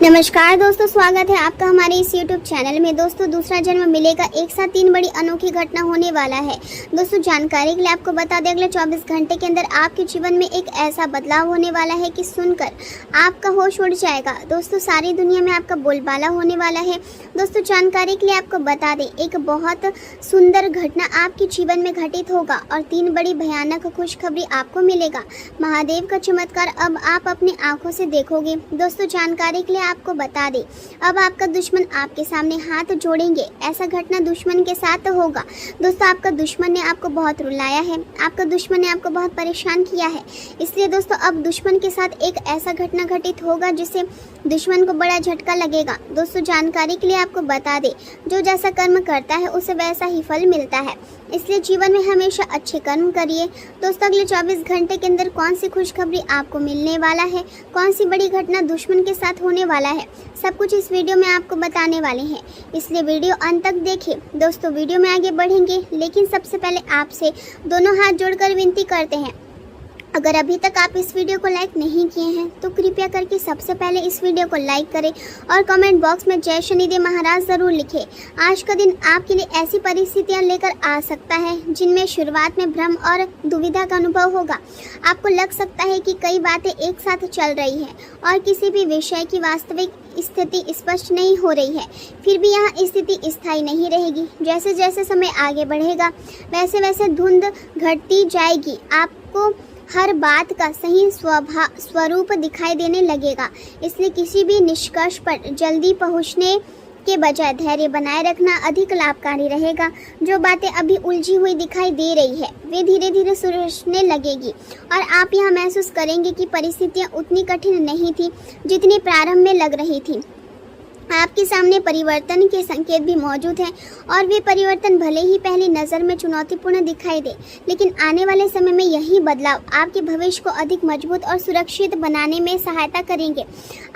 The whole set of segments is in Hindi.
नमस्कार दोस्तों, स्वागत है आपका हमारे इस YouTube चैनल में। दोस्तों, दूसरा जन्म मिलेगा, एक साथ 3 बड़ी अनोखी घटना होने वाला है। दोस्तों, जानकारी के लिए आपको बता दें, अगले 24 घंटे के अंदर आपके जीवन में एक ऐसा बदलाव होने वाला है कि सुनकर आपका होश उड़ जाएगा। दोस्तों, सारी दुनिया में आपका बोलबाला होने वाला है। दोस्तों, जानकारी के लिए आपको बता दें, एक बहुत सुंदर घटना आपके जीवन में घटित होगा और 3 बड़ी भयानक खुशखबरी आपको मिलेगा। महादेव का चमत्कार अब आप अपनी आंखों से देखोगे। दोस्तों, जानकारी के लिए आपको बता दें, अब आपका दुश्मन आपके सामने हाथ जोड़ेंगे। ऐसा घटना दुश्मन के साथ होगा। दोस्तों, आपका दुश्मन ने आपको बहुत रुलाया है, आपका दुश्मन ने आपको बहुत परेशान किया है। इसलिए दोस्तों, अब दुश्मन के साथ एक ऐसा घटना घटित होगा जिससे दुश्मन को बड़ा झटका लगेगा। दोस्तों, जानकारी के लिए आपको बता दें, जो जैसा कर्म करता है उसे वैसा ही फल मिलता है। इसलिए जीवन में हमेशा अच्छे कर्म करिए। दोस्तों, अगले 24 घंटे के अंदर कौन सी खुशखबरी आपको मिलने वाला है, कौन सी बड़ी घटना दुश्मन के साथ होने वाला है, सब कुछ इस वीडियो में आपको बताने वाले हैं। इसलिए वीडियो अंत तक देखें। दोस्तों, वीडियो में आगे बढ़ेंगे, लेकिन सबसे पहले आपसे दोनों हाथ जोड़कर विनती करते हैं, अगर अभी तक आप इस वीडियो को लाइक नहीं किए हैं तो कृपया करके सबसे पहले इस वीडियो को लाइक करें और कमेंट बॉक्स में जय शनिदेव महाराज ज़रूर लिखें। आज का दिन आपके लिए ऐसी परिस्थितियां लेकर आ सकता है जिनमें शुरुआत में भ्रम और दुविधा का अनुभव होगा। आपको लग सकता है कि कई बातें एक साथ चल रही हैं और किसी भी विषय की वास्तविक स्थिति स्पष्ट नहीं हो रही है। फिर भी यह स्थिति स्थायी नहीं रहेगी। जैसे जैसे समय आगे बढ़ेगा वैसे वैसे धुंध घटती जाएगी। आपको हर बात का सही स्वरूप दिखाई देने लगेगा। इसलिए किसी भी निष्कर्ष पर जल्दी पहुंचने के बजाय धैर्य बनाए रखना अधिक लाभकारी रहेगा। जो बातें अभी उलझी हुई दिखाई दे रही है वे धीरे धीरे सुलझने लगेगी और आप यह महसूस करेंगे कि परिस्थितियां उतनी कठिन नहीं थी जितनी प्रारंभ में लग रही थी। आपके सामने परिवर्तन के संकेत भी मौजूद हैं और वे परिवर्तन भले ही पहली नज़र में चुनौतीपूर्ण दिखाई दे, लेकिन आने वाले समय में यही बदलाव आपके भविष्य को अधिक मजबूत और सुरक्षित बनाने में सहायता करेंगे।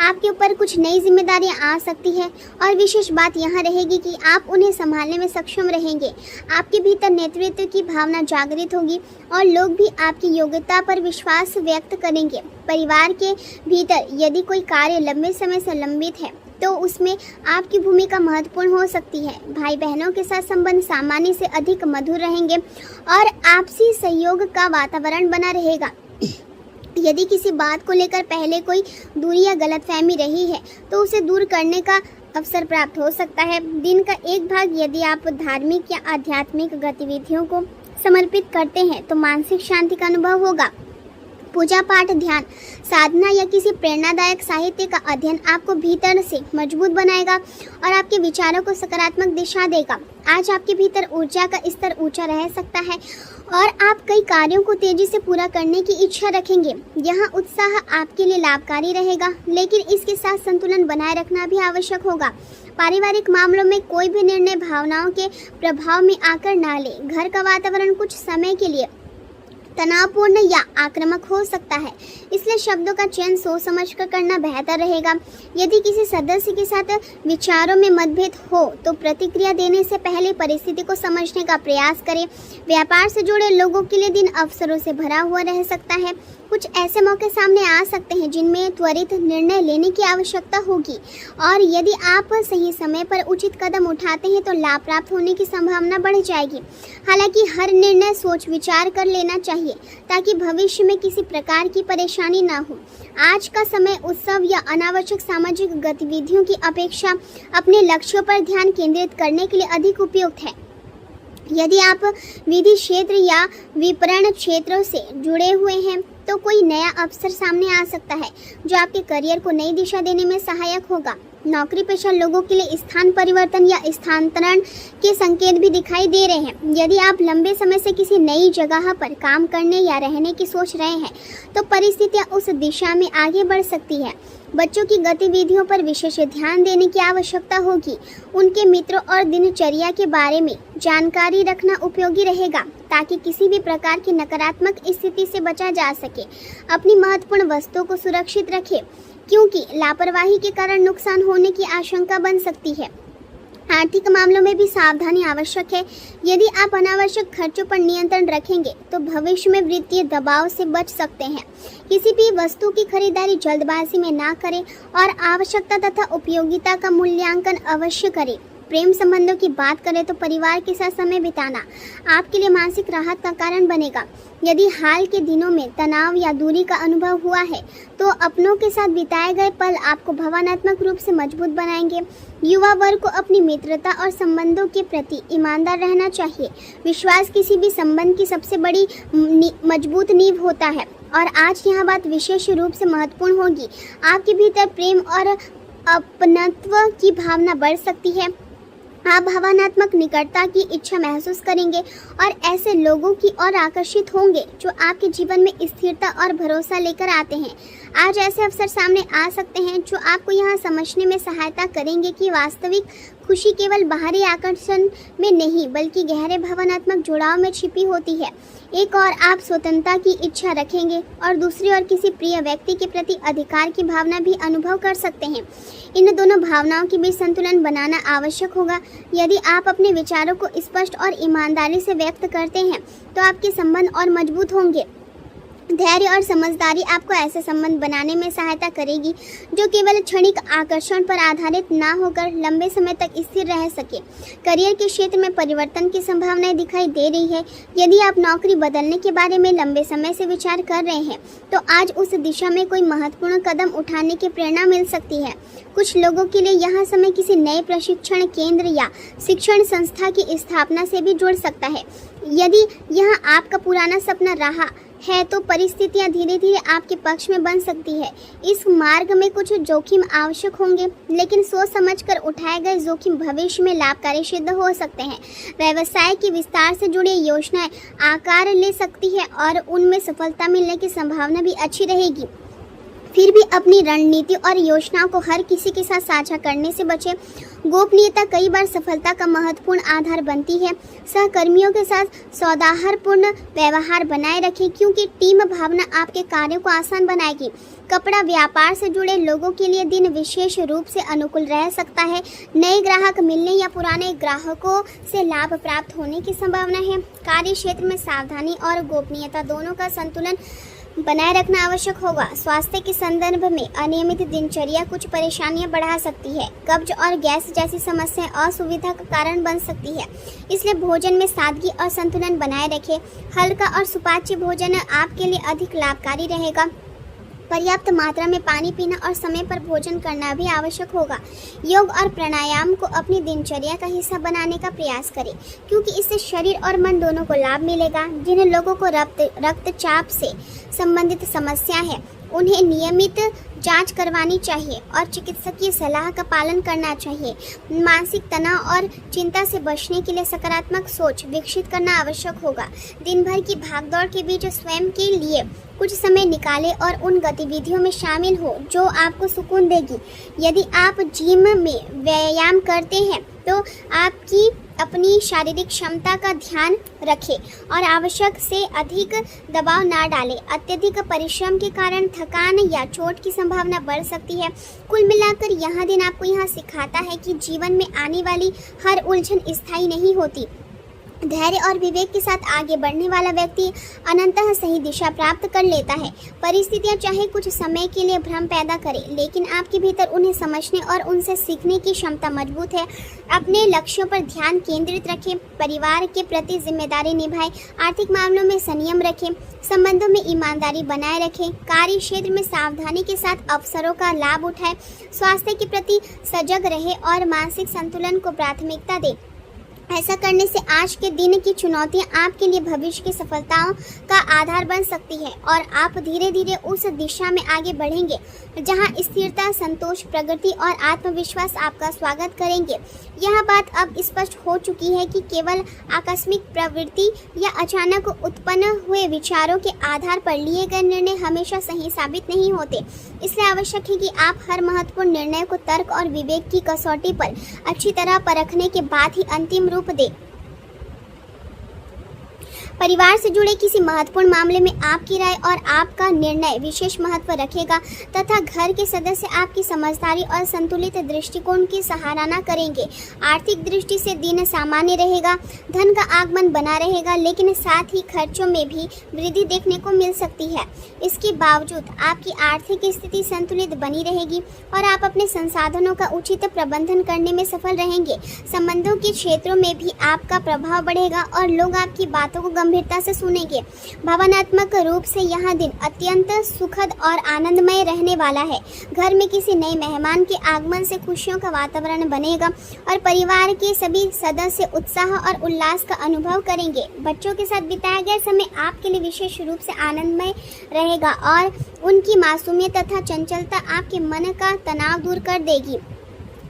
आपके ऊपर कुछ नई जिम्मेदारियां आ सकती है और विशेष बात यहाँ रहेगी कि आप उन्हें संभालने में सक्षम रहेंगे। आपके भीतर नेतृत्व की भावना जागृत होगी और लोग भी आपकी योग्यता पर विश्वास व्यक्त करेंगे। परिवार के भीतर यदि कोई कार्य लंबे समय से लंबित है तो उसमें आपकी भूमिका महत्वपूर्ण हो सकती है। भाई बहनों के साथ संबंध सामान्य से अधिक मधुर रहेंगे और आपसी सहयोग का वातावरण बना रहेगा। यदि किसी बात को लेकर पहले कोई दूरी या गलतफहमी रही है तो उसे दूर करने का अवसर प्राप्त हो सकता है। दिन का एक भाग यदि आप धार्मिक या आध्यात्मिक गतिविधियों को समर्पित करते हैं तो मानसिक शांति का अनुभव होगा। पूजा पाठ, ध्यान, साधना या किसी प्रेरणादायक साहित्य का अध्ययन आपको भीतर से मजबूत बनाएगा और आपके विचारों को सकारात्मक दिशा देगा। आज आपके भीतर ऊर्जा का स्तर ऊंचा रह सकता है और आप कई कार्यों को तेजी से पूरा करने की इच्छा रखेंगे। यहाँ उत्साह आपके लिए लाभकारी रहेगा, लेकिन इसके साथ संतुलन बनाए रखना भी आवश्यक होगा। पारिवारिक मामलों में कोई भी निर्णय भावनाओं के प्रभाव में आकर ना ले। घर का वातावरण कुछ समय के लिए तनावपूर्ण या आक्रामक हो सकता है, इसलिए शब्दों का चयन सोच समझ कर करना बेहतर रहेगा। यदि किसी सदस्य के साथ विचारों में मतभेद हो तो प्रतिक्रिया देने से पहले परिस्थिति को समझने का प्रयास करें। व्यापार से जुड़े लोगों के लिए दिन अवसरों से भरा हुआ रह सकता है। कुछ ऐसे मौके सामने आ सकते हैं जिनमें त्वरित निर्णय लेने की आवश्यकता होगी और यदि आप सही समय पर उचित कदम उठाते हैं तो लाभ प्राप्त होने की संभावना बढ़ जाएगी। हालांकि हर निर्णय सोच विचार कर लेना चाहिए ताकि भविष्य में किसी प्रकार की परेशानी ना हो। आज का समय उत्सव या अनावश्यक सामाजिक गतिविधियों की अपेक्षा अपने लक्ष्यों पर ध्यान केंद्रित करने के लिए अधिक उपयुक्त है। यदि आप विधि क्षेत्र या विपणन क्षेत्रों से जुड़े हुए हैं तो कोई नया अवसर सामने आ सकता है जो आपके करियर को नई दिशा देने में सहायक होगा। नौकरी पेशा लोगों के लिए स्थान परिवर्तन या स्थानांतरण के संकेत भी दिखाई दे रहे हैं। यदि आप लंबे समय से किसी नई जगह पर काम करने या रहने की सोच रहे हैं तो परिस्थितियां उस दिशा में आगे बढ़ सकती है। बच्चों की गतिविधियों पर विशेष ध्यान देने की आवश्यकता होगी। उनके मित्रों और दिनचर्या के बारे में जानकारी रखना उपयोगी रहेगा ताकि किसी भी प्रकार की नकारात्मक स्थिति से बचा जा सके। अपनी महत्वपूर्ण वस्तुओं को सुरक्षित रखें क्योंकि लापरवाही के कारण नुकसान होने की आशंका बन सकती है। आर्थिक मामलों में भी सावधानी आवश्यक है। यदि आप अनावश्यक खर्चों पर नियंत्रण रखेंगे तो भविष्य में वित्तीय दबाव से बच सकते हैं। किसी भी वस्तु की खरीदारी जल्दबाजी में ना करें और आवश्यकता तथा उपयोगिता का मूल्यांकन अवश्य करें। प्रेम संबंधों की बात करें तो परिवार के साथ समय बिताना आपके लिए मानसिक राहत का कारण बनेगा। यदि हाल के दिनों में तनाव या दूरी का अनुभव हुआ है तो अपनों के साथ बिताए गए पल आपको भावनात्मक रूप से मजबूत बनाएंगे। युवा वर्ग को अपनी मित्रता और संबंधों के प्रति ईमानदार रहना चाहिए। विश्वास किसी भी संबंध की सबसे बड़ी मजबूत नींव होता है और आज यह बात विशेष रूप से महत्वपूर्ण होगी। आपके भीतर प्रेम और अपनत्व की भावना बढ़ सकती है। आप भावनात्मक निकटता की इच्छा महसूस करेंगे और ऐसे लोगों की ओर आकर्षित होंगे जो आपके जीवन में स्थिरता और भरोसा लेकर आते हैं। आज ऐसे अवसर सामने आ सकते हैं जो आपको यह समझने में सहायता करेंगे कि वास्तविक खुशी केवल बाहरी आकर्षण में नहीं बल्कि गहरे भावनात्मक जुड़ाव में छिपी होती है। एक और आप स्वतंत्रता की इच्छा रखेंगे और दूसरी ओर किसी प्रिय व्यक्ति के प्रति अधिकार की भावना भी अनुभव कर सकते हैं। इन दोनों भावनाओं के बीच संतुलन बनाना आवश्यक होगा। यदि आप अपने विचारों को स्पष्ट और ईमानदारी से व्यक्त करते हैं तो आपके संबंध और मजबूत होंगे। धैर्य और समझदारी आपको ऐसे संबंध बनाने में सहायता करेगी जो केवल क्षणिक आकर्षण पर आधारित ना होकर लंबे समय तक स्थिर रह सके। करियर के क्षेत्र में परिवर्तन की संभावनाएं दिखाई दे रही है। यदि आप नौकरी बदलने के बारे में लंबे समय से विचार कर रहे हैं तो आज उस दिशा में कोई महत्वपूर्ण कदम उठाने की प्रेरणा मिल सकती है। कुछ लोगों के लिए यह समय किसी नए प्रशिक्षण केंद्र या शिक्षण संस्था की स्थापना से भी जुड़ सकता है। यदि यह आपका पुराना सपना रहा है तो परिस्थितियां धीरे धीरे आपके पक्ष में बन सकती है। इस मार्ग में कुछ जोखिम आवश्यक होंगे, लेकिन सोच समझकर उठाए गए जोखिम भविष्य में लाभकारी सिद्ध हो सकते हैं। व्यवसाय की विस्तार से जुड़ी योजनाएं आकार ले सकती है और उनमें सफलता मिलने की संभावना भी अच्छी रहेगी। फिर भी अपनी रणनीति और योजनाओं को हर किसी के साथ साझा करने से बचें। गोपनीयता कई बार सफलता का महत्वपूर्ण आधार बनती है। सहकर्मियों के साथ सौहार्दपूर्ण व्यवहार बनाए रखें क्योंकि टीम भावना आपके कार्यों को आसान बनाएगी। कपड़ा व्यापार से जुड़े लोगों के लिए दिन विशेष रूप से अनुकूल रह सकता है। नए ग्राहक मिलने या पुराने ग्राहकों से लाभ प्राप्त होने की संभावना है। कार्य क्षेत्र में सावधानी और गोपनीयता दोनों का संतुलन बनाए रखना आवश्यक होगा। स्वास्थ्य के संदर्भ में अनियमित दिनचर्या कुछ परेशानियां बढ़ा सकती है। कब्ज और गैस जैसी समस्याएं असुविधा का कारण बन सकती है, इसलिए भोजन में सादगी और संतुलन बनाए रखें। हल्का और सुपाच्य भोजन आपके लिए अधिक लाभकारी रहेगा। पर्याप्त मात्रा में पानी पीना और समय पर भोजन करना भी आवश्यक होगा। योग और प्राणायाम को अपनी दिनचर्या का हिस्सा बनाने का प्रयास करें क्योंकि इससे शरीर और मन दोनों को लाभ मिलेगा। जिन लोगों को रक्तचाप से संबंधित समस्या है उन्हें नियमित जांच करवानी चाहिए और चिकित्सकीय सलाह का पालन करना चाहिए। मानसिक तनाव और चिंता से बचने के लिए सकारात्मक सोच विकसित करना आवश्यक होगा। दिन भर की भागदौड़ के बीच स्वयं के लिए कुछ समय निकालें और उन गतिविधियों में शामिल हो जो आपको सुकून देगी। यदि आप जिम में व्यायाम करते हैं तो आपकी अपनी शारीरिक क्षमता का ध्यान रखें और आवश्यक से अधिक दबाव ना डालें। अत्यधिक परिश्रम के कारण थकान या चोट की संभावना बढ़ सकती है। कुल मिलाकर यह दिन आपको यह सिखाता है कि जीवन में आने वाली हर उलझन स्थायी नहीं होती। धैर्य और विवेक के साथ आगे बढ़ने वाला व्यक्ति अनंतः सही दिशा प्राप्त कर लेता है। परिस्थितियां चाहे कुछ समय के लिए भ्रम पैदा करें, लेकिन आपके भीतर उन्हें समझने और उनसे सीखने की क्षमता मजबूत है। अपने लक्ष्यों पर ध्यान केंद्रित रखें, परिवार के प्रति जिम्मेदारी निभाएं, आर्थिक मामलों में संयम रखें, संबंधों में ईमानदारी बनाए रखें, कार्य क्षेत्र में सावधानी के साथ अवसरों का लाभ उठाएं, स्वास्थ्य के प्रति सजग रहे और मानसिक संतुलन को प्राथमिकता दें। ऐसा करने से आज के दिन की चुनौतियां आपके लिए भविष्य की सफलताओं का आधार बन सकती है और आप धीरे धीरे उस दिशा में आगे बढ़ेंगे जहां स्थिरता, संतोष, प्रगति और आत्मविश्वास आपका स्वागत करेंगे। यह बात अब स्पष्ट हो चुकी है कि केवल आकस्मिक प्रवृत्ति या अचानक उत्पन्न हुए विचारों के आधार पर लिए गए निर्णय हमेशा सही साबित नहीं होते। इसलिए आवश्यक है कि आप हर महत्वपूर्ण निर्णय को तर्क और विवेक की कसौटी पर अच्छी तरह परखने के बाद ही अंतिम रूप दें। परिवार से जुड़े किसी महत्वपूर्ण मामले में आपकी राय और आपका निर्णय विशेष महत्व रखेगा तथा घर के सदस्य आपकी समझदारी और संतुलित दृष्टिकोण की सराहना करेंगे। आर्थिक दृष्टि से दिन सामान्य रहेगा, धन का आगमन बना रहेगा, लेकिन साथ ही खर्चों में भी वृद्धि देखने को मिल सकती है। इसके बावजूद आपकी आर्थिक स्थिति संतुलित बनी रहेगी और आप अपने संसाधनों का उचित प्रबंधन करने में सफल रहेंगे। संबंधों के क्षेत्रों में भी आपका प्रभाव बढ़ेगा और लोग आपकी बातों को गंभीरता से सुनेंगे। भावनात्मक रूप से यह दिन अत्यंत सुखद और आनंदमय रहने वाला है। घर में किसी नए मेहमान के आगमन से खुशियों का वातावरण बनेगा और परिवार के सभी सदस्य उत्साह और उल्लास का अनुभव करेंगे। बच्चों के साथ बिताया गया समय आपके लिए विशेष रूप से आनंदमय रहेगा और उनकी मासूमियत तथा चंचलता आपके मन का तनाव दूर कर देगी।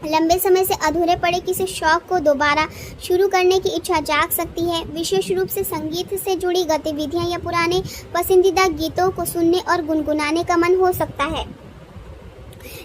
लंबे समय से अधूरे पड़े किसी शौक को दोबारा शुरू करने की इच्छा जाग सकती है। विशेष रूप से संगीत से जुड़ी गतिविधियां या पुराने पसंदीदा गीतों को सुनने और गुनगुनाने का मन हो सकता है।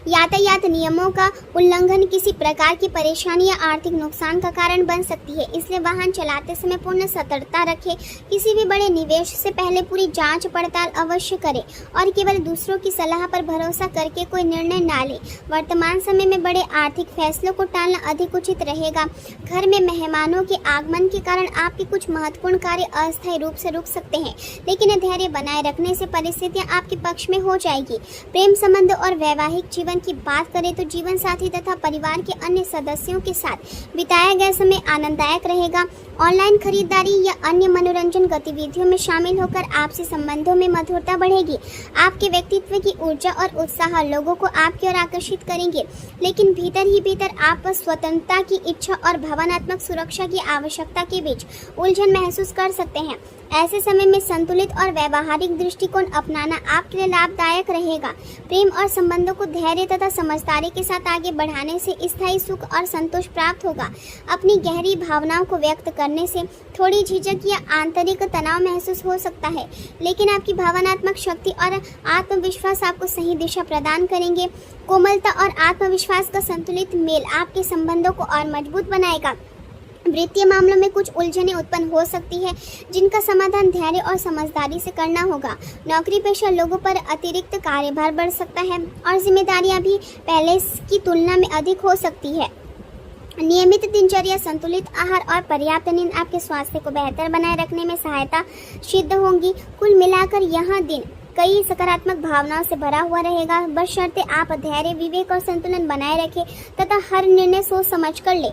यातायात नियमों का उल्लंघन किसी प्रकार की परेशानी या आर्थिक नुकसान का कारण बन सकती है, इसलिए वाहन चलाते समय पूर्ण सतर्कता रखें। किसी भी बड़े निवेश से पहले पूरी जांच पड़ताल अवश्य करें और केवल दूसरों की सलाह पर भरोसा करके कोई निर्णय ना लें। वर्तमान समय में बड़े आर्थिक फैसलों को टालना अधिक उचित रहेगा। घर में मेहमानों के आगमन के कारण आपके कुछ महत्वपूर्ण कार्य अस्थायी रूप से रुक सकते हैं, लेकिन धैर्य बनाए रखने से परिस्थितियां आपके पक्ष में हो जाएगी। प्रेम संबंध और वैवाहिक जीवन की बात करें तो जीवन साथी तथा परिवार के अन्य सदस्यों के साथ बिताया गया समय आनंददायक रहेगा। ऑनलाइन खरीदारी या अन्य मनोरंजन गतिविधियों में शामिल होकर आपसी संबंधों में मधुरता बढ़ेगी। आपके व्यक्तित्व की ऊर्जा और उत्साह लोगों को आपकी ओर आकर्षित करेंगे, लेकिन भीतर ही भीतर आप स्वतंत्रता की इच्छा और भावनात्मक सुरक्षा की आवश्यकता के बीच उलझन महसूस कर सकते हैं। ऐसे समय में संतुलित और व्यवहारिक दृष्टिकोण अपनाना आपके लिए लाभदायक रहेगा। प्रेम और संबंधों को धैर्य तथा समझदारी के साथ आगे बढ़ाने से स्थायी सुख और संतोष प्राप्त होगा। अपनी गहरी भावनाओं को व्यक्त करने से थोड़ी झिझक या आंतरिक तनाव महसूस हो सकता है, लेकिन आपकी भावनात्मक शक्ति और आत्मविश्वास आपको सही दिशा प्रदान करेंगे। कोमलता और आत्मविश्वास का संतुलित मेल आपके संबंधों को और मजबूत बनाएगा। वित्तीय मामलों में कुछ उलझनें उत्पन्न हो सकती है, जिनका समाधान धैर्य और समझदारी से करना होगा। नौकरी पेशा लोगों पर अतिरिक्त कार्यभार बढ़ सकता है और जिम्मेदारियां भी पहले की तुलना में अधिक हो सकती है। नियमित दिनचर्या, संतुलित आहार और पर्याप्त नींद आपके स्वास्थ्य को बेहतर बनाए रखने में सहायता सिद्ध होंगी। कुल मिलाकर यह दिन कई सकारात्मक भावनाओं से भरा हुआ रहेगा, बशर्ते आप धैर्य, विवेक और संतुलन बनाए रखें तथा हर निर्णय सोच समझ कर लें।